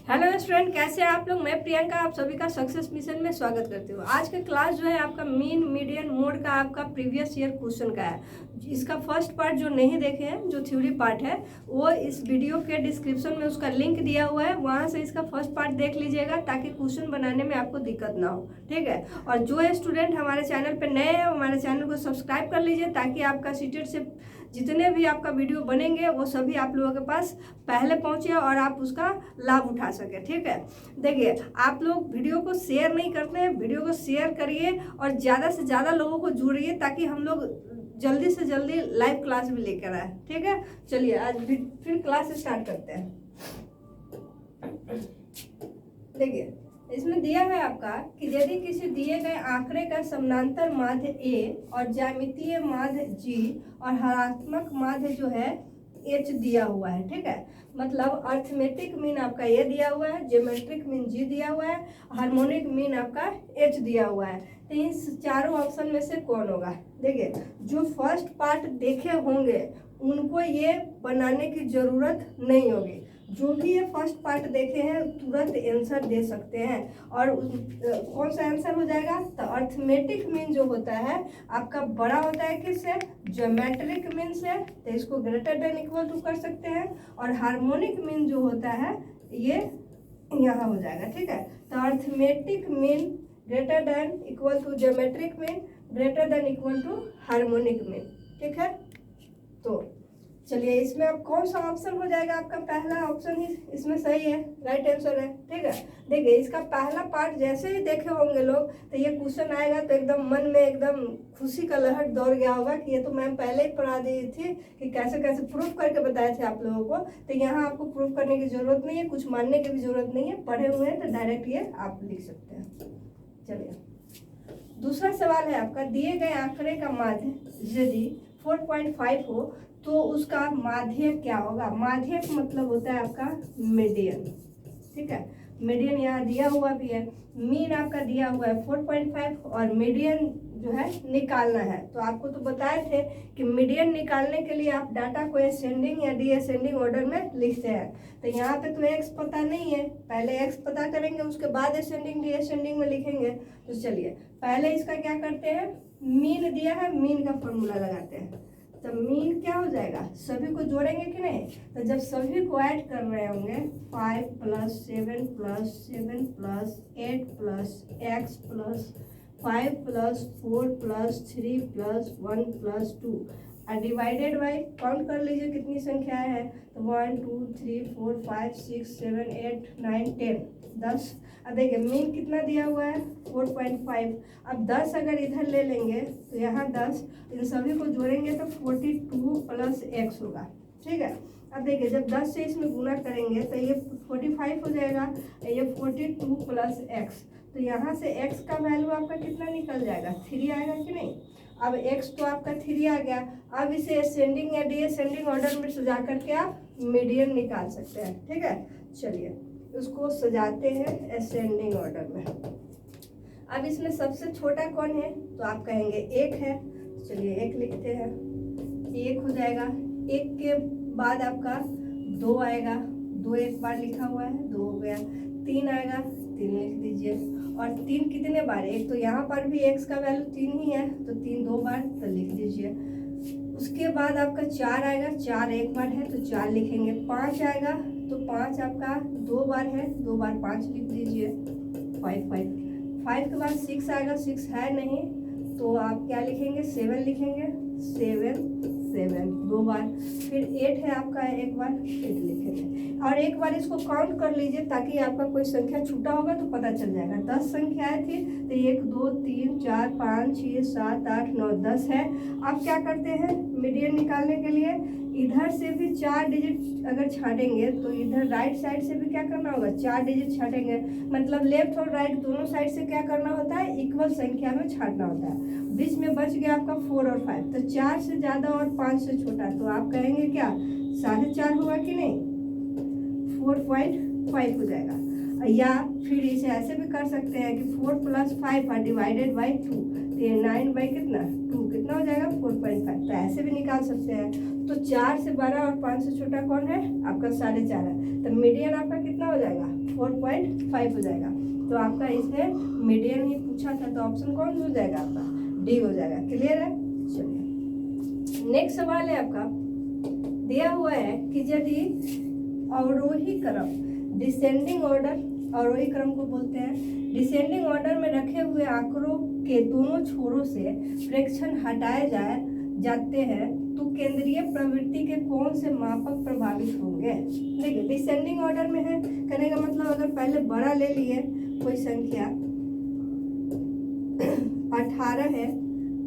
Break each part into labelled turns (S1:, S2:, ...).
S1: Hello student, कैसे हैं आप लोग। मैं प्रियंका आप सभी का सक्सेस मिशन में स्वागत करती हूँ। आज का क्लास जो है आपका मीन मीडियन मोड का आपका प्रीवियस ईयर क्वेश्चन का है। इसका फर्स्ट पार्ट जो नहीं देखे हैं, जो थ्योरी पार्ट है, वो इस वीडियो के डिस्क्रिप्शन में उसका लिंक दिया हुआ है, वहाँ से इसका फर्स्ट पार्ट देख लीजिएगा ताकि क्वेश्चन बनाने में आपको दिक्कत ना हो। ठीक है। और जो स्टूडेंट हमारे चैनल पर नए हैं, हमारे चैनल को सब्सक्राइब कर लीजिए ताकि आपका सीटेट से जितने भी आपका वीडियो बनेंगे वो सभी आप लोगों के पास पहले पहुंचे और आप उसका लाभ उठा सके। ठीक है। देखिए, आप लोग वीडियो को शेयर नहीं करते हैं, वीडियो को शेयर करिए और ज़्यादा से ज़्यादा लोगों को जुड़िए ताकि हम लोग जल्दी से जल्दी लाइव क्लास भी लेकर आए। ठीक है। चलिए आज फिर क्लास स्टार्ट करते हैं। देखिए, इसमें दिया है आपका कि यदि किसी दिए गए आंकड़े का समानांतर माध्य ए और ज्यामितीय माध्य जी और हरात्मक माध्य जो है एच दिया हुआ है। ठीक है। मतलब अर्थमेटिक मीन आपका ए दिया हुआ है, ज्योमेट्रिक मीन जी दिया हुआ है, हार्मोनिक मीन आपका एच दिया हुआ है। तो इन चारों ऑप्शन में से कौन होगा। देखिए, जो फर्स्ट पार्ट देखे होंगे उनको ये बनाने की जरूरत नहीं होगी। जो भी ये फर्स्ट पार्ट देखे हैं तुरंत आंसर दे सकते हैं। और कौन सा आंसर हो जाएगा, तो अर्थमेटिक मीन जो होता है आपका बड़ा होता है किससे, ज्योमेट्रिक मीन से, तो इसको ग्रेटर देन इक्वल टू कर सकते हैं। और हार्मोनिक मीन जो होता है ये यहाँ हो जाएगा। ठीक है। तो arithmetic mean greater than equal to geometric mean greater than equal to harmonic mean. ठीक है। तो चलिए, इसमें अब कौन सा ऑप्शन हो जाएगा, आपका पहला ऑप्शन ही इसमें सही है, राइट आंसर है। ठीक है। देखिए, इसका पहला पार्ट जैसे ही देखे होंगे लोग तो ये क्वेश्चन आएगा तो एकदम मन में एकदम खुशी का लहर दौड़ गया होगा कि ये तो मैम पहले ही पढ़ा दी थी कि कैसे कैसे प्रूफ करके बताए थे आप लोगों को। तो यहाँ आपको प्रूफ करने की जरूरत नहीं है, कुछ मानने की भी जरूरत नहीं है, पढ़े हुए हैं तो डायरेक्ट ये आप लिख सकते हैं। चलिए, दूसरा सवाल है आपका, दिए गए आंकड़े का माध्य यदि 4.5 हो तो उसका माध्य क्या होगा। माध्य का मतलब होता है आपका मीडियन। ठीक है। मीडियन यहाँ दिया हुआ भी है, मीन आपका दिया हुआ है 4.5 और मीडियन जो है निकालना है। तो आपको तो बताए थे कि मीडियन निकालने के लिए आप डाटा को असेंडिंग या डिसेंडिंग ऑर्डर में लिखते हैं। तो यहाँ पे तो एक्स पता नहीं है, पहले एक्स पता करेंगे उसके बाद असेंडिंग डिसेंडिंग में लिखेंगे। तो चलिए पहले इसका क्या करते हैं, मीन दिया है, मीन का फॉर्मूला लगाते हैं। तो मीन क्या हो जाएगा, सभी को जोड़ेंगे कि नहीं। तो जब सभी को ऐड कर रहे होंगे 5 + 7 + 7 + 8 + x + 5 + 4 + 3 + 1 + 2 और डिवाइडेड बाई काउंट कर लीजिए कितनी संख्याएं हैं। तो 1 2 3 4 5 6 7 8 9 10 10। अब देखिए मीन कितना दिया हुआ है 4.5। अब 10 अगर इधर ले लेंगे तो यहाँ 10, इन सभी को जोड़ेंगे तो 42 + x होगा। ठीक है। अब देखिए जब 10 से इसमें गुना करेंगे तो ये 45 हो जाएगा, ये 42 + x। तो यहाँ से x का वैल्यू आपका कितना निकल जाएगा, 3 आएगा कि नहीं। अब x तो आपका 3 आ गया। अब इसे असेंडिंग या डिसेंडिंग ऑर्डर में सजा करके आप मीडियन निकाल सकते हैं। ठीक है। चलिए उसको सजाते हैं असेंडिंग ऑर्डर में। अब इसमें सबसे छोटा कौन है, तो आप कहेंगे 1 है। चलिए 1 लिखते हैं, 1 हो जाएगा। 1 के बाद आपका 2 आएगा, 2 एक बार लिखा हुआ है, 2 हो गया। 3 आएगा, 3 लिख दीजिए। और 3 कितने बार, एक तो यहाँ पर भी x का वैल्यू 3 ही है तो 3 2 बार तो लिख दीजिए। उसके बाद आपका 4 आएगा, 4 एक बार है तो 4 लिखेंगे। 5 आएगा तो 5 आपका 2 बार है, 2 बार 5 लिख दीजिए। 5 के बाद 6 आएगा, 6 है नहीं तो आप क्या लिखेंगे, 7 लिखेंगे। 7 2 बार। फिर 8 है आपका, एक बार 8 लिखेंगे। और एक बार इसको काउंट कर लीजिए ताकि आपका कोई संख्या छूटा होगा तो पता चल जाएगा। 10 संख्याएं थी तो 1 2 3 4 5 6 7 8 9 10 है। आप क्या करते हैं, मीडियन निकालने के लिए इधर से भी 4 डिजिट अगर छाटेंगे तो इधर राइट साइड से भी क्या करना होगा, 4 डिजिट छाटेंगे। मतलब लेफ्ट और राइट दोनों साइड से क्या करना होता है, इक्वल संख्या में छाटना होता है। बीच में बच गया आपका 4 और 5, तो 4 से ज़्यादा और 5 से छोटा, तो आप कहेंगे क्या 4.5 होगा कि नहीं, 4.5 हो जाएगा। या फिर इसे ऐसे भी कर सकते हैं कि 4 + 5 डिवाइडेड बाई 2, तो ये 9 बाई कितना 2 कितना हो जाएगा 4.5। तो ऐसे भी निकाल सकते हैं। तो 4 से बड़ा और 5 से छोटा कौन है आपका 4.5 है। तो मीडियन आपका कितना हो जाएगा 4.5 हो जाएगा। तो आपका इसमें मीडियन ही पूछा था, तो ऑप्शन कौन हो जाएगा आपका डी हो जाएगा। क्लियर है। चलिए नेक्स्ट सवाल है आपका, दिया हुआ है कि यदि अवरोही क्रम डिसेंडिंग ऑर्डर, अवरोही क्रम को बोलते हैं, डिसेंडिंग ऑर्डर में रखे हुए आंकड़ों के दोनों छोरों से फ्रैक्शन हटाए जाते हैं तो केंद्रीय प्रवृत्ति के कौन से मापक प्रभावित होंगे। देखिए डिसेंडिंग ऑर्डर में है, कहने का मतलब अगर पहले बड़ा ले लिए कोई संख्या 18 है,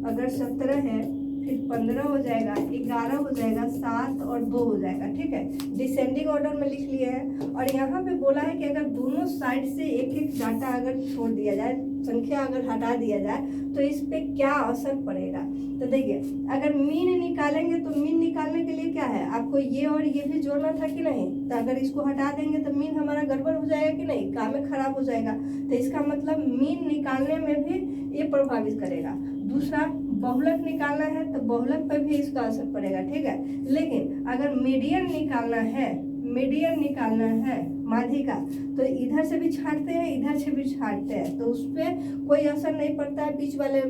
S1: अगर 17 है, फिर 15 हो जाएगा, 11 हो जाएगा, 7 और 2 हो जाएगा। ठीक है, डिसेंडिंग ऑर्डर में लिख लिए हैं। और यहाँ पे बोला है कि अगर दोनों साइड से एक एक डाटा अगर छोड़ दिया जाए, संख्या अगर हटा दिया जाए, तो इस पे क्या असर पड़ेगा। तो देखिए अगर मीन निकालेंगे तो मीन निकालने के लिए क्या है, आपको ये और ये भी जोड़ना था कि नहीं। तो अगर इसको हटा देंगे तो मीन हमारा गड़बड़ हो जाएगा कि नहीं, काम में खराब हो जाएगा। तो इसका मतलब मीन निकालने में भी ये प्रभावित करेगा। दूसरा बहुलक निकालना है तो बहुलक पर भी इसका असर पड़ेगा। ठीक है, लेकिन अगर मीडियन निकालना है माध्यिका, तो इधर से भी छांटते हैं, इधर से भी छांटते हैं, तो उस पर कोई असर नहीं पड़ता है बीच वाले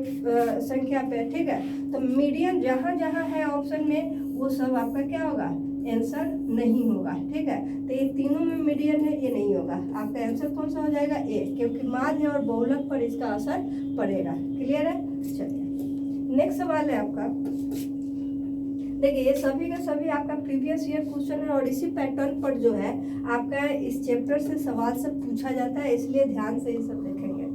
S1: संख्या पे। ठीक है, तो मीडियन जहाँ जहाँ है ऑप्शन में वो सब आपका क्या होगा, आंसर नहीं होगा। ठीक है, तो ये तीनों में मीडियन है, ये नहीं होगा। आपका आंसर कौन सा हो जाएगा ए, क्योंकि माध्य और बहुलक पर इसका असर पड़ेगा। क्लियर है। चलिए नेक्स्ट सवाल है आपका, देखिए ये सभी का सभी आपका प्रीवियस ईयर क्वेश्चन है और इसी पैटर्न पर जो है आपका इस चैप्टर से सवाल सब पूछा जाता है, इसलिए ध्यान से ये सब देखेंगे।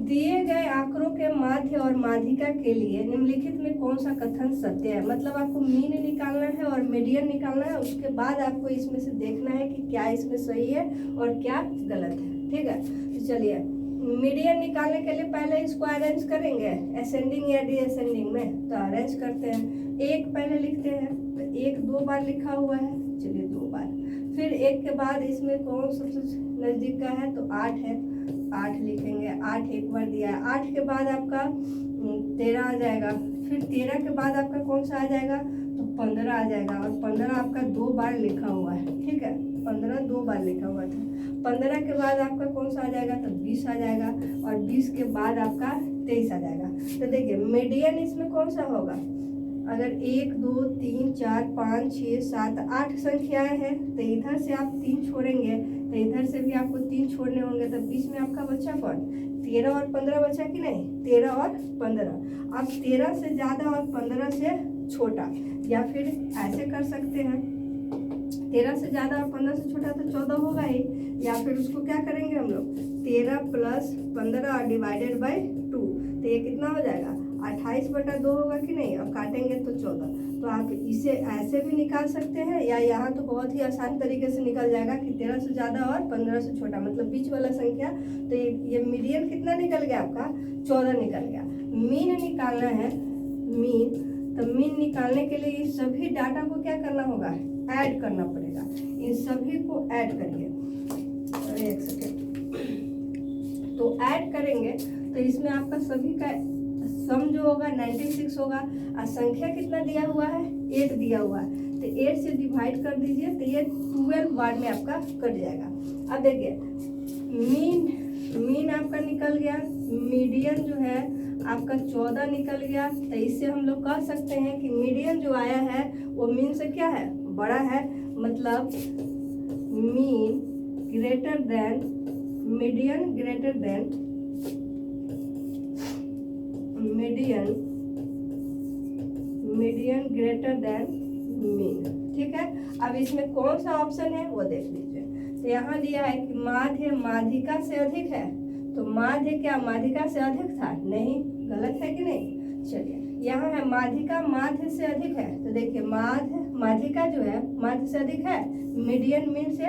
S1: दिए गए आंकड़ों के माध्य और माध्यिका के लिए निम्नलिखित में कौन सा कथन सत्य है। मतलब आपको मीन निकालना है और मीडियन निकालना है, उसके बाद आपको इसमें से देखना है कि क्या इसमें सही है और क्या गलत है। ठीक है, तो चलिए मीडियन निकालने के लिए पहले इसको अरेंज करेंगे असेंडिंग या डिसेंडिंग में। तो अरेंज करते हैं, एक पहले लिखते हैं, तो एक 2 बार लिखा हुआ है, चलिए 2 बार। फिर एक के बाद इसमें कौन सबसे नजदीक का है, तो 8 है, 8 लिखेंगे, 8 एक बार दिया है। 8 के बाद आपका 13 आ जाएगा, फिर 13 के बाद आपका कौन सा आ जाएगा, तो 15 आ जाएगा। और 15 आपका 2 बार लिखा हुआ है। ठीक है, 15 2 बार लिखा हुआ था। 15 के बाद आपका कौन सा आ जाएगा, तो 20 आ जाएगा। और 20 के बाद आपका 23 आ जाएगा। तो देखिए मीडियन इसमें कौन सा होगा, अगर 1 2 3 4 5 6 7 8 संख्याएं हैं, तो इधर से आप 3 छोड़ेंगे, तो इधर से भी आपको 3 छोड़ने होंगे। तो बीच में आपका बच्चा कौन, 13 और 15 बचा कि नहीं, 13 और 15। अब 13 से ज़्यादा और 15 से छोटा, या फिर ऐसे कर सकते हैं, 13 से ज़्यादा और 15 से छोटा तो 14 होगा ही, या फिर उसको क्या करेंगे हम लोग, 13 + 15 डिवाइडेड बाई 2, तो ये कितना हो जाएगा 28/2 होगा कि नहीं, और काटेंगे तो 14। तो आप इसे ऐसे भी निकाल सकते हैं, या यहाँ तो बहुत ही आसान तरीके से निकल जाएगा कि 13 से ज़्यादा और 15 से छोटा, मतलब बीच वाला संख्या। तो ये मीडियन कितना निकल गया आपका, 14 निकल गया। मीन निकालना है, मीन, तो मीन निकालने के लिए इस सभी डाटा को क्या करना होगा, ऐड करना पड़ेगा। इन सभी को ऐड करिए, एक सेकेंड, तो ऐड करेंगे तो इसमें आपका सभी का सम जो होगा 96 होगा। और संख्या कितना दिया हुआ है, 8 दिया हुआ है, तो 8 से डिवाइड कर दीजिए, तो ये 12 बार में आपका कट जाएगा। अब देखिए मीन आपका निकल गया, मीडियन जो है आपका 14 निकल गया। तो इससे हम लोग कह सकते हैं कि मीडियन जो आया है वो मीन से क्या है, बड़ा है। मतलब mean greater then median, greater than median greater than mean. ठीक है, अब इसमें कौन सा ऑप्शन है वो देख लीजिए। तो यहाँ दिया है कि माध्य माध्यिका से अधिक है, तो माध्य क्या माध्यिका से अधिक था, नहीं, गलत है कि नहीं। चलिए यहाँ है माध्यिका माध्य से अधिक है, तो देखिए माध्यिका जो है माध्य से अधिक है, मीडियन मीन से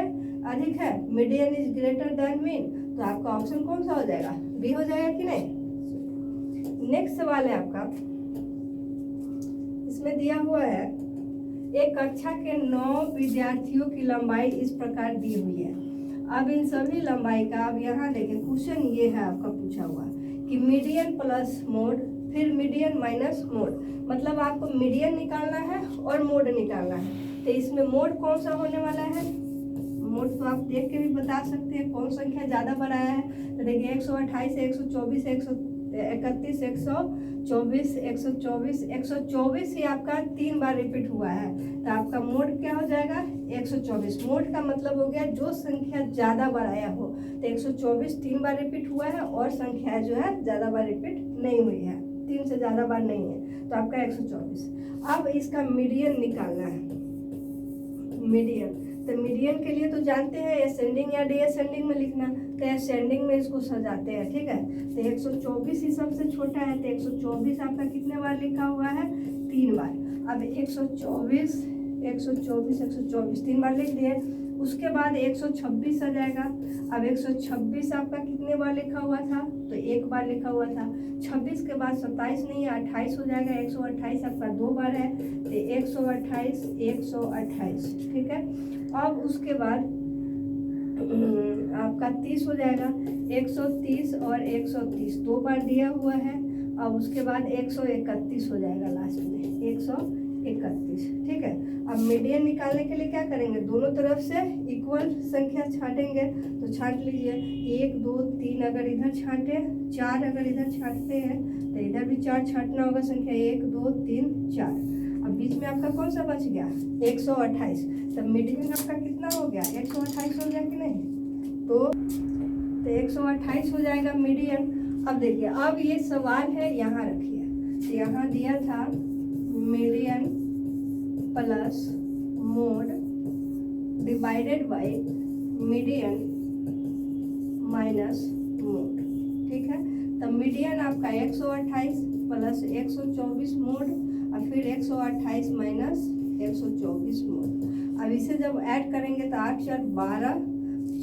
S1: अधिक है, median is greater than mean. तो आपका ऑप्शन कौन सा हो जाएगा, बी हो जाएगा कि नहीं। नेक्स्ट सवाल है आपका, इसमें दिया हुआ है एक कक्षा के 9 विद्यार्थियों की लंबाई इस प्रकार दी हुई है। अब इन सभी लंबाई का, अब यहाँ देखिए क्वेश्चन ये है आपका पूछा हुआ कि मीडियन प्लस मोड, फिर मीडियन माइनस मोड, मतलब आपको मीडियन निकालना है और मोड निकालना है। तो इसमें मोड कौन सा होने वाला है, मोड तो आप देख के भी बता सकते हैं कौन संख्या ज़्यादा बड़ा है। तो देखिए 128 है, 124 है, 131, 124, 124, 124 ही आपका 3 बार रिपीट हुआ है। तो आपका मोड क्या हो जाएगा 124। मोड का मतलब हो गया जो संख्या ज़्यादा बार आया हो। तो 124 3 बार रिपीट हुआ है और संख्या जो है ज़्यादा बार रिपीट नहीं हुई है, 3 से ज़्यादा बार नहीं है, तो आपका 124। अब इसका मीडियन निकालना है, मीडियन। तो मीडियन के लिए तो जानते हैं असेंडिंग या डिसेंडिंग में लिखना, तो असेंडिंग में इसको सजाते हैं, ठीक है। तो 124 ही सबसे छोटा है, तो 124 आपका कितने बार लिखा हुआ है 3 बार। अब 124 124 124 3 बार लिख दिए। उसके बाद 126 आ जाएगा। अब 126 आपका कितने बार लिखा हुआ था, तो 1 बार लिखा हुआ था। 26 के बाद 27 नहीं है, 28 हो जाएगा। 128 आपका 2 बार है, तो 128 128, ठीक है। अब उसके बाद आपका 30 हो जाएगा, 130 और 130 2 बार दिया हुआ है। अब उसके बाद 131 हो जाएगा लास्ट में, 131, ठीक है। अब मीडियन निकालने के लिए क्या करेंगे, दोनों तरफ से इक्वल संख्या छांटेंगे। तो छांट लीजिए, 1 2 3 अगर इधर छांटे, 4 अगर इधर छांटते हैं तो इधर भी 4 छांटना होगा संख्या, 1 2 3 4। अब बीच में आपका कौन सा बच गया 128। तब मीडियन आपका कितना हो गया 128 हो गया कि नहीं, तो 128 हो जाएगा मीडियन। अब देखिए, अब ये सवाल है यहाँ रखिए, तो यहाँ दिया था median plus mode divided by median minus mode, ठीक है। तब मीडियन आपका 128 प्लस 124 मोड और फिर 128 माइनस 124 मोड। अब इसे जब ऐड करेंगे तो 8 4 12,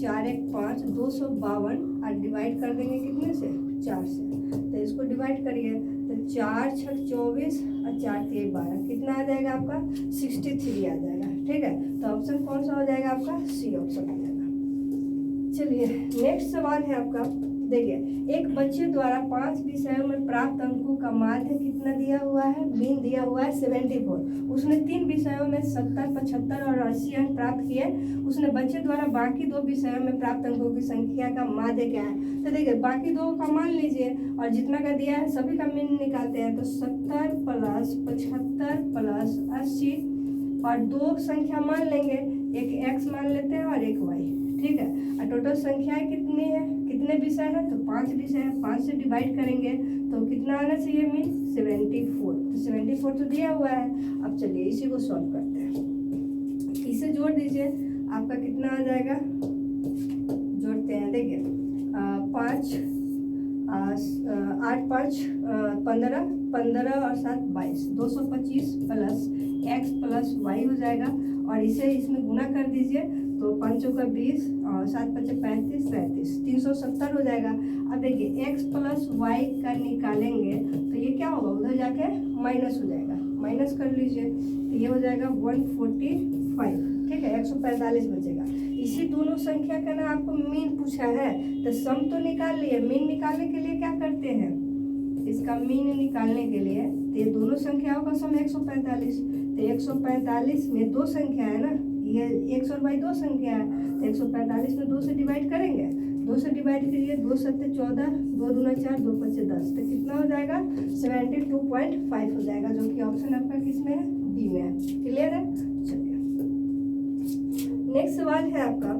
S1: 4 1 5, 252 और डिवाइड कर देंगे कितने से 4 से। तो इसको डिवाइड करिए, तो 4 6 24 और 4 3 12, कितना आ जाएगा आपका 63 आ जाएगा, ठीक है। तो ऑप्शन कौन सा हो जाएगा आपका सी ऑप्शन हो जाएगा। चलिए नेक्स्ट सवाल है आपका, देखिए एक बच्चे द्वारा 5 विषयों में प्राप्त अंकों का माध्य कितना दिया हुआ है, मीन दिया हुआ है 74। उसने 3 विषयों में 70 75 और 80 अंक प्राप्त किए। उसने बच्चे द्वारा बाकी 2 विषयों में प्राप्त अंकों की संख्या का माध्य क्या है। तो देखिए बाकी 2 का मान लीजिए और जितना का दिया है सभी का मीन निकालते हैं। तो 70 प्लस 75 प्लस 80 और 2 संख्या मान लेंगे, एक x मान लेते हैं और एक y, ठीक है। और टोटल संख्याएं कितनी है, कितने विषय है, तो 5 विषय है। 5 से डिवाइड करेंगे तो कितना आना चाहिए मीन 74। तो 74 तो दिया हुआ है। अब चलिए इसी को सॉल्व करते हैं, इसे जोड़ दीजिए, आपका कितना आ जाएगा, जोड़ते हैं। देखिए 5 8 5 15 15 और 7 22, 225 प्लस x प्लस y हो जाएगा। और इसे इसमें गुना कर दीजिए, तो 5 चौका 20 और 7 5 35 37, 370 हो जाएगा। अब देखिए x प्लस y का निकालेंगे तो ये क्या होगा, उधर जाके माइनस हो जाएगा, माइनस कर लीजिए, तो ये हो जाएगा 145, ठीक है। 145 बचेगा। इसी दोनों संख्या का ना आपको मीन पूछा है, तो सम तो निकाल लिए। मीन निकालने के लिए क्या करते हैं, इसका मीन निकालने के लिए तो ये दोनों संख्याओं का सम 145। तो 145 में 2 संख्या है ना, ये x और y 2 संख्या है, तो 145 में 2 से डिवाइड करेंगे, 2 से डिवाइड करिए, 2 7 14, 2 दूना 4, 2 5 10, तो कितना हो जाएगा 72.5 हो जाएगा, जो कि ऑप्शन आपका किसमें है, बी में है। क्लियर है। चलिए नेक्स्ट सवाल है आपका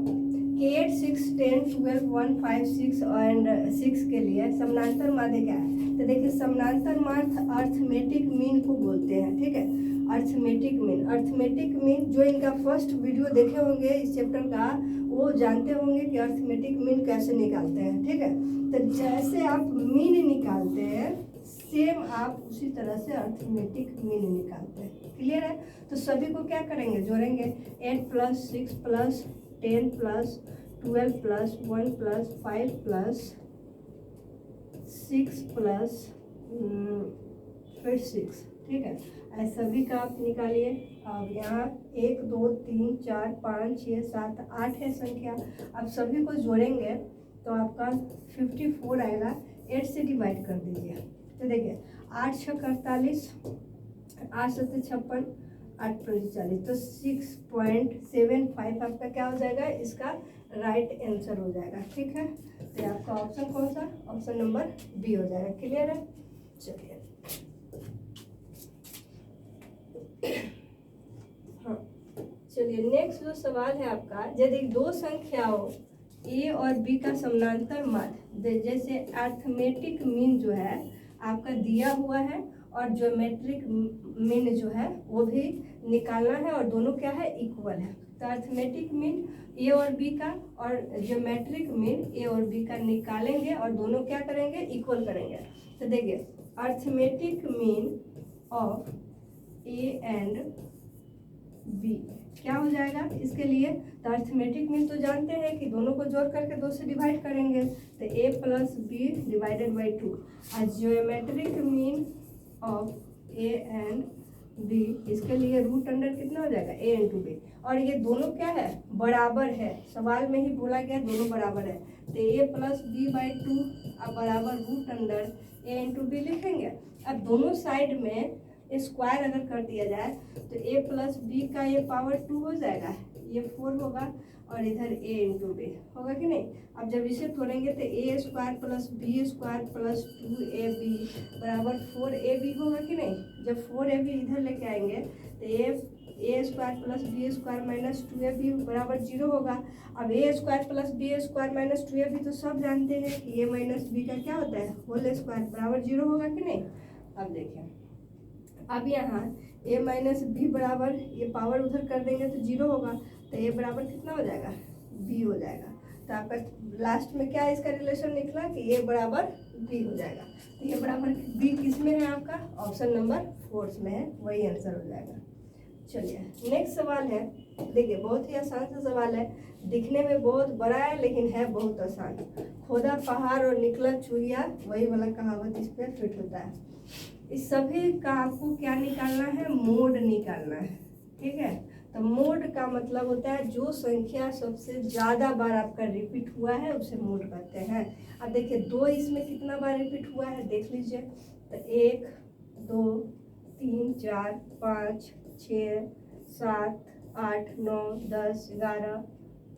S1: कि 8 6 10 12 1 5 6 एंड 6 के लिए समानांतर माध्य क्या है। तो देखिए समानांतर माध्य अर्थमेटिक मीन को बोलते हैं, ठीक है। अर्थमेटिक मीन, अर्थमेटिक मीन जो इनका फर्स्ट वीडियो देखे होंगे इस चैप्टर का, वो जानते होंगे कि अर्थमेटिक मीन कैसे निकालते हैं, ठीक है। तो जैसे आप मीन निकालते हैं सेम आप उसी तरह से अर्थमेटिक मीन निकालते हैं। क्लियर है। तो सभी को क्या करेंगे, जोड़ेंगे। 8 plus 6 plus 10 plus 12 plus 1 plus 5 plus 6 plus फिर 6, ठीक है। ऐसा सभी का आप निकालिए। अब यहाँ 1 2 3 4 5 6 7 8 है संख्या। अब सभी को जोड़ेंगे तो आपका 54 आएगा। 8 से डिवाइड कर दीजिए। तो देखिए 8 6 48, 8 7 56, 8 5 40, तो 6.75 आपका क्या हो जाएगा, इसका राइट आंसर हो जाएगा। ठीक है, तो आपका ऑप्शन कौन सा, ऑप्शन नंबर बी हो जाएगा। क्लियर है? चलिए हाँ, चलिए नेक्स्ट जो सवाल है आपका, यदि दो संख्याओं ए और बी का समानांतर माध्य, जैसे अर्थमेटिक मीन जो है आपका दिया हुआ है और ज्योमेट्रिक मीन जो है वो भी निकालना है, और दोनों क्या है, इक्वल है। तो अर्थमेटिक मीन ए और बी का और ज्योमेट्रिक मीन ए और बी का निकालेंगे और दोनों क्या करेंगे, इक्वल करेंगे। तो देखिए arithmetic mean of a and b क्या हो जाएगा इसके लिए, तो अर्थमेटिक मीन तो जानते हैं कि दोनों को जोड़ करके 2 से डिवाइड करेंगे, तो a plus b divided by 2। और geometric mean of a and b, इसके लिए रूट अंडर कितना हो जाएगा, a इंटू बी। और ये दोनों क्या है, बराबर है, सवाल में ही बोला गया दोनों बराबर है, तो a प्लस बी बाई 2 अब बराबर root under a into b लिखेंगे। अब दोनों साइड में स्क्वायर अगर कर दिया जाए तो a प्लस बी का ये पावर 2 हो जाएगा, ये 4 होगा, और इधर a इंटू बी होगा कि नहीं। अब जब इसे तोड़ेंगे तो a square plus b square plus 2ab बराबर 4ab होगा कि नहीं। जब 4ab इधर लेके आएंगे तो a square plus b square minus 2ab बराबर 0 होगा। अब a square plus b square minus 2ab तो सब जानते हैं कि a माइनस बी का क्या होता है, होल स्क्वायर बराबर 0 होगा कि नहीं। अब देखिए अब यहाँ a माइनस बी बराबर, ये पावर उधर कर देंगे तो 0 होगा, तो a बराबर कितना हो जाएगा, b हो जाएगा। तो आपका लास्ट में क्या इसका रिलेशन निकला कि a बराबर b हो जाएगा। तो ये बराबर b किस में है, आपका ऑप्शन नंबर 4 में है, वही आंसर हो जाएगा। चलिए नेक्स्ट सवाल है, देखिए बहुत ही आसान सा सवाल है, दिखने में बहुत बड़ा है लेकिन है बहुत आसान। खोदा पहाड़ और निकला चूहिया, वही वाला कहावत इस पर फिट होता है। इस सभी का आपको क्या निकालना है, मोड निकालना है। ठीक है, तो मोड का मतलब होता है जो संख्या सबसे ज़्यादा बार आपका रिपीट हुआ है उसे मोड कहते हैं। अब देखिए 2 इसमें कितना बार रिपीट हुआ है देख लीजिए, तो 1 2 3 4 5 6 7 8 9 10 11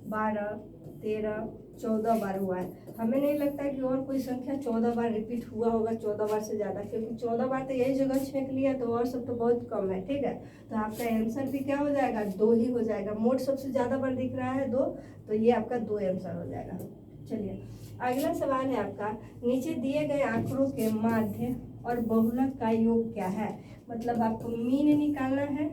S1: 12 13 14 बार हुआ है। हमें नहीं लगता कि और कोई संख्या 14 बार रिपीट हुआ होगा, 14 बार से ज़्यादा, क्योंकि 14 बार तो यही जगह छेक लिया, तो और सब तो बहुत कम है। ठीक है, तो आपका आंसर भी क्या हो जाएगा, 2 ही हो जाएगा। मोड सबसे ज़्यादा बार दिख रहा है 2, तो ये आपका 2 आंसर हो जाएगा। चलिए अगला सवाल है आपका, नीचे दिए गए आंकड़ों के माध्य और बहुलक का योग क्या है। मतलब आपको मीन निकालना है,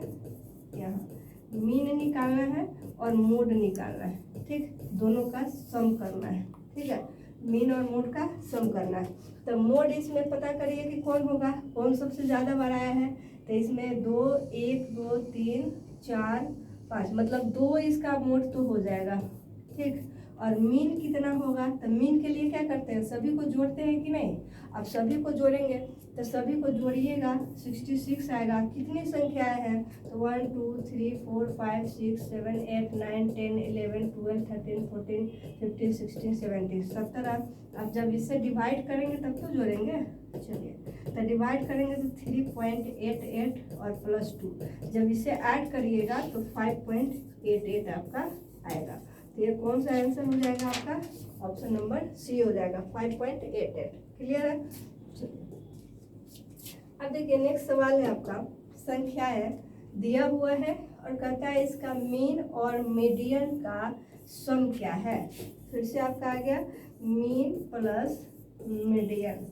S1: यहाँ मीन निकालना है और मोड निकालना है। ठीक, दोनों का सम करना है। ठीक है, मीन और मोड का सम करना है। तो मोड इसमें पता करिए कि कौन होगा, कौन सबसे ज़्यादा बार आया है। तो इसमें 2 1 2 3 4 5, मतलब 2 इसका मोड तो हो जाएगा। ठीक, और मीन कितना होगा, तो मीन के लिए क्या करते हैं, सभी को जोड़ते हैं कि नहीं। अब सभी को जोड़ेंगे तो सभी को जोड़िएगा 66 आएगा। कितनी संख्याएं हैं, तो 1 2 3 4 5 6 7 8 9 10 11 12 13 14 15 16 17 17। अब जब इससे डिवाइड करेंगे तब तो जोड़ेंगे। चलिए तो डिवाइड करेंगे तो 3.88 और प्लस 2, जब इसे ऐड करिएगा तो 5.88 आपका आएगा। तो ये कौन सा आंसर हो जाएगा आपका, ऑप्शन नंबर सी हो जाएगा, 5.88। क्लियर है। अब देखिए नेक्स्ट सवाल है आपका, संख्या है दिया हुआ है और कहता है इसका मीन और मीडियन का सम क्या है। फिर से आपका आ गया मीन प्लस मीडियन।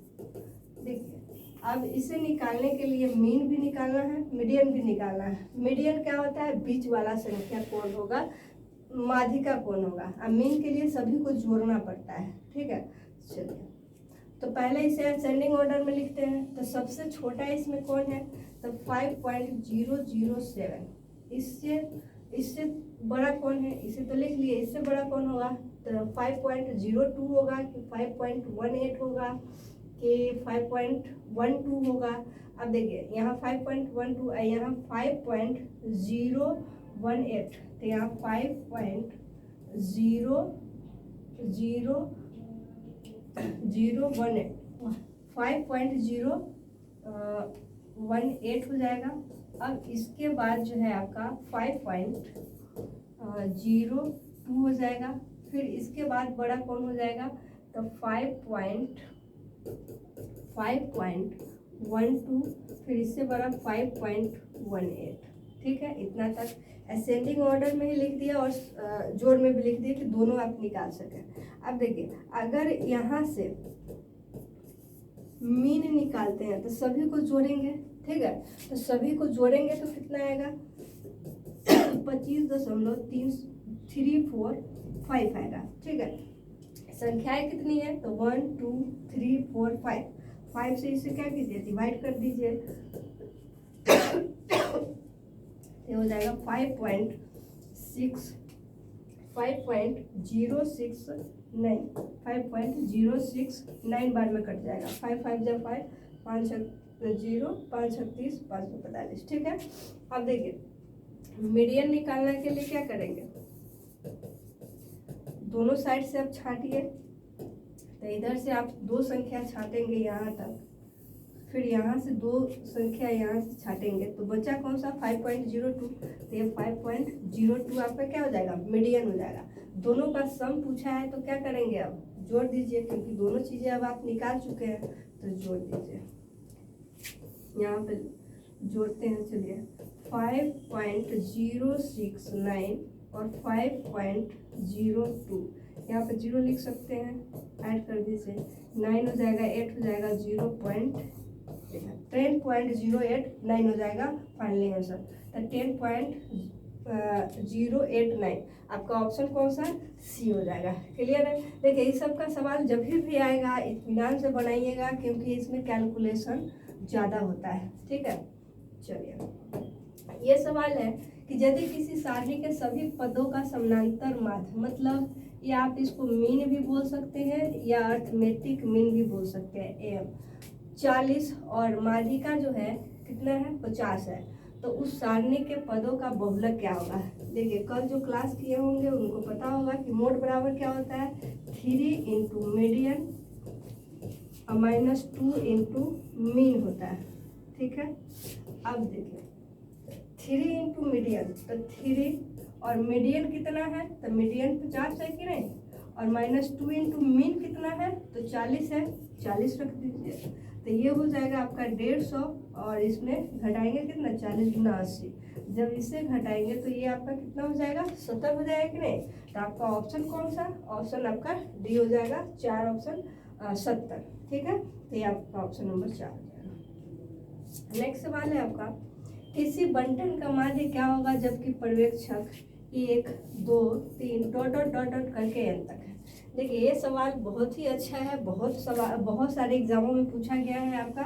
S1: देखिए अब इसे निकालने के लिए मीन भी निकालना है, मीडियन भी निकालना है। मीडियन क्या होता है, बीच वाला संख्या कौन होगा, माध्यिका कौन होगा। अब मीन के लिए सभी को जोड़ना पड़ता है। ठीक है, चलिए तो पहले इसे असेंडिंग ऑर्डर में लिखते हैं। तो सबसे छोटा इसमें कौन है, तो 5.007। इससे बड़ा कौन है, इसे तो लिख लिए, इससे बड़ा कौन होगा, तो 5.02 होगा कि 5.18 होगा कि 5.12 होगा। अब देखिए यहाँ 5.12 यहाँ 5.018, तो यहाँ 5.018 18 हो जाएगा। अब इसके बाद जो है आपका 5.02 हो जाएगा। फिर इसके बाद बड़ा कौन हो जाएगा, तो 5.12, फिर इससे बड़ा 5.18। ठीक है, इतना तक असेंडिंग ऑर्डर में ही लिख दिया और जोड़ में भी लिख दिया कि दोनों आप निकाल सकें। अब देखिए, अगर यहाँ से मीन निकालते हैं तो सभी को जोड़ेंगे। ठीक है, तो सभी को जोड़ेंगे तो कितना आएगा, 25.345 आएगा। ठीक है, संख्याएं कितनी है, तो 1 2 3 4 5। 5 से इसे क्या कीजिए, डिवाइड कर दीजिए। ये हो जाएगा 5.069 बार में कट जाएगा। 5 5 जब 5, 5 0, 5 36, 545। ठीक है, अब देखिए मीडियन निकालने के लिए क्या करेंगे, दोनों साइड से आप छाटिए। तो इधर से आप 2 संख्या छाटेंगे यहाँ तक, फिर यहाँ से 2 संख्या यहाँ से छाटेंगे, तो बचा कौन सा, 5.02। तो ये 5.02 आपका क्या हो जाएगा, मीडियन हो जाएगा। दोनों का सम पूछा है तो क्या करेंगे, अब जोड़ दीजिए, क्योंकि दोनों चीज़ें अब आप निकाल चुके हैं, तो जोड़ दीजिए। यहाँ पे जोड़ते हैं, चलिए 5.069 और 5.02, यहाँ पे 0 लिख सकते हैं, ऐड कर दीजिए। 9 हो जाएगा, 8 हो जाएगा, 10.089 हो जाएगा फाइनली आंसर। तो 10.089 आपका ऑप्शन कौन सा, सी हो जाएगा। क्लियर है। देखिए इस सब का सवाल जब भी आएगा इत्मीनान से बनाइएगा, क्योंकि इसमें कैलकुलेशन ज़्यादा होता है। ठीक है, चलिए ये सवाल है कि यदि किसी सारणी के सभी पदों का समानांतर माध्य, मतलब या आप इसको मीन भी बोल सकते हैं या अर्थमेटिक मीन भी बोल सकते हैं, एम 40 और माध्यिका जो है कितना है, 50 है, तो उस सारणी के पदों का बहुलक क्या होगा। देखिए कल जो क्लास किए होंगे उनको पता होगा कि मोड बराबर क्या होता है, 3 इंटू मीडियन -2 इंटू मीन होता है। ठीक है, अब देखिए 3 इंटू मीडियन, तो 3 और मीडियन कितना है, तो मीडियन 50 है कि नहीं, और -2 इंटू मीन कितना है, तो 40 है, 40 रख दीजिए। तो ये हो जाएगा आपका 150, और इसमें घटाएंगे कितना, 40 गुना 80। जब इसे घटाएंगे तो ये आपका कितना हो जाएगा, 70 हो जाएगा कि नहीं। तो आपका ऑप्शन कौन सा, ऑप्शन आपका डी हो जाएगा, 4 ऑप्शन 70। ठीक है, तो ये आपका ऑप्शन नंबर 4 हो जाएगा। नेक्स्ट सवाल है आपका, किसी बंटन का माध्य क्या होगा जबकि पर्यवेक्षक 1 2 3 डॉट डॉट डॉट डॉट करके n तक है। देखिए ये सवाल बहुत ही अच्छा है, बहुत सारे एग्जामों में पूछा गया है आपका।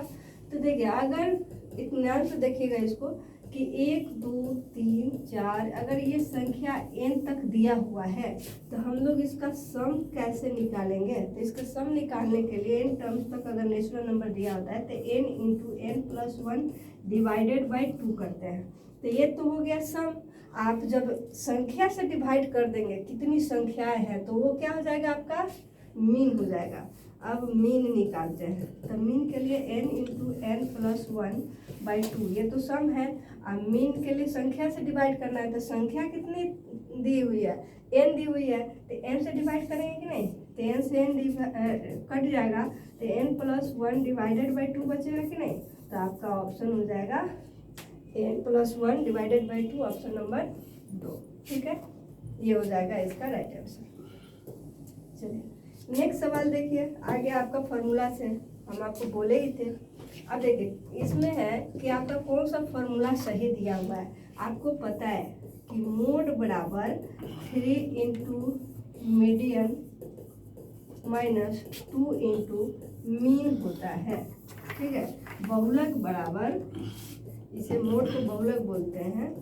S1: तो देखिए अगर इत्मीनान से देखिएगा इसको कि 1 2 3 4, अगर ये संख्या n तक दिया हुआ है तो हम लोग इसका सम कैसे निकालेंगे। तो इसका सम निकालने के लिए n टर्म्स तक अगर नेचुरल नंबर दिया होता है तो n into n plus 1 divided by 2 करते हैं। तो ये तो हो गया सम। आप जब संख्या से डिवाइड कर देंगे, कितनी संख्याएं हैं, तो वो क्या हो जाएगा, आपका मीन हो जाएगा। अब मीन निकालते हैं, तो मीन के लिए n into n plus 1 by 2, ये तो सम है। अब मीन के लिए संख्या से डिवाइड करना है, तो संख्या कितनी दी हुई है, n दी हुई है, तो n से डिवाइड करेंगे कि नहीं, तो n से n कट जाएगा, तो n प्लस 1 डिवाइडेड बाई 2 बचेगा कि नहीं। तो आपका ऑप्शन हो जाएगा n plus 1 divided by 2, option number 2। ठीक है, ये हो जाएगा इसका राइट आंसर। चलिए नेक्स्ट सवाल देखिए, आगे आपका फॉर्मूला से हम आपको बोले ही थे। अब देखिए इसमें है कि आपका कौन सा फॉर्मूला सही दिया हुआ है। आपको पता है कि मोड बराबर 3 इंटू मीडियन -2 इंटू मीन होता है। ठीक है, बहुलक बराबर, इसे मोड को बहुलक बोलते हैं,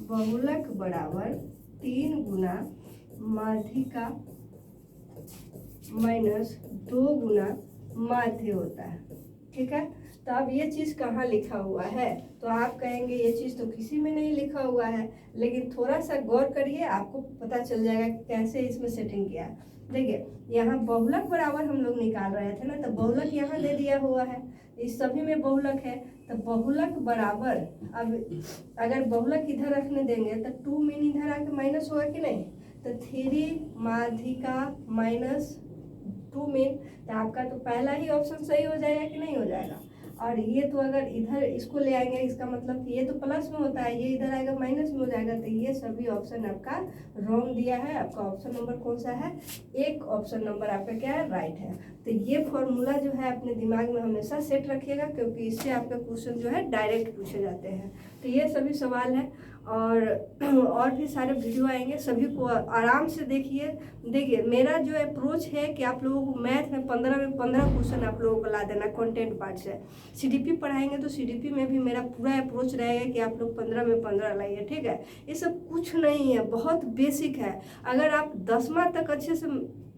S1: बहुलक बराबर 3 गुना माध्यिका -2 गुना माध्य होता है। ठीक है, तो अब ये चीज़ कहाँ लिखा हुआ है, तो आप कहेंगे ये चीज़ तो किसी में नहीं लिखा हुआ है, लेकिन थोड़ा सा गौर करिए, आपको पता चल जाएगा कि कैसे इसमें सेटिंग किया है। देखिए यहाँ बहुलक बराबर हम लोग निकाल रहे थे ना, तो बहुलक यहाँ दे दिया हुआ है, इस सभी में बहुलक है, तो बहुलक बराबर, अब अगर बहुलक इधर रखने देंगे तो 2 मीन इधर आके माइनस होगा कि नहीं, तो 3 माध्यिका माइनस 2 मीन, तो आपका तो पहला ही ऑप्शन सही हो जाएगा कि नहीं हो जाएगा। और ये तो अगर इधर इसको ले आएंगे, इसका मतलब कि ये तो प्लस में होता है, ये इधर आएगा माइनस में हो जाएगा, तो ये सभी ऑप्शन आपका रॉन्ग दिया है। आपका ऑप्शन नंबर कौन सा है, एक ऑप्शन नंबर आपका क्या है, राइट है। तो ये फॉर्मूला जो है अपने दिमाग में हमेशा सेट रखिएगा, क्योंकि इससे आपके क्वेश्चन जो है डायरेक्ट पूछे जाते हैं। तो ये सभी सवाल है, और भी सारे वीडियो आएंगे, सभी को आराम से देखिए। देखिए मेरा जो अप्रोच है कि आप लोगों को मैथ में 15 में 15 क्वेश्चन आप लोगों को ला देना कंटेंट पार्ट से। सीडीपी पढ़ाएंगे तो सीडीपी में भी मेरा पूरा अप्रोच रहेगा कि आप लोग 15 में 15 लाइए, ठीक है। ये सब कुछ नहीं है, बहुत बेसिक है। अगर आप 10वां तक अच्छे से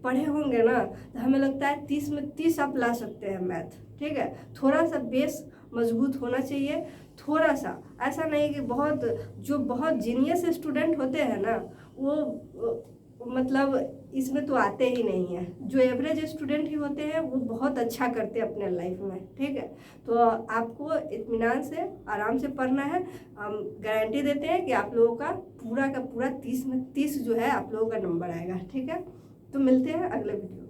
S1: पढ़े होंगे ना, तो हमें लगता है 30 में 30 आप ला सकते हैं मैथ, ठीक है। थोड़ा सा बेस मजबूत होना चाहिए, थोड़ा सा, ऐसा नहीं कि बहुत, जो बहुत जीनियस स्टूडेंट होते हैं ना वो मतलब इसमें तो आते ही नहीं है, जो एवरेज स्टूडेंट ही होते हैं वो बहुत अच्छा करते हैं अपने लाइफ में, ठीक है। तो आपको इत्मीनान से आराम से पढ़ना है, हम गारंटी देते हैं कि आप लोगों का पूरा 30 में 30 जो है आप लोगों का नंबर आएगा, ठीक है। तो मिलते हैं अगले वीडियो।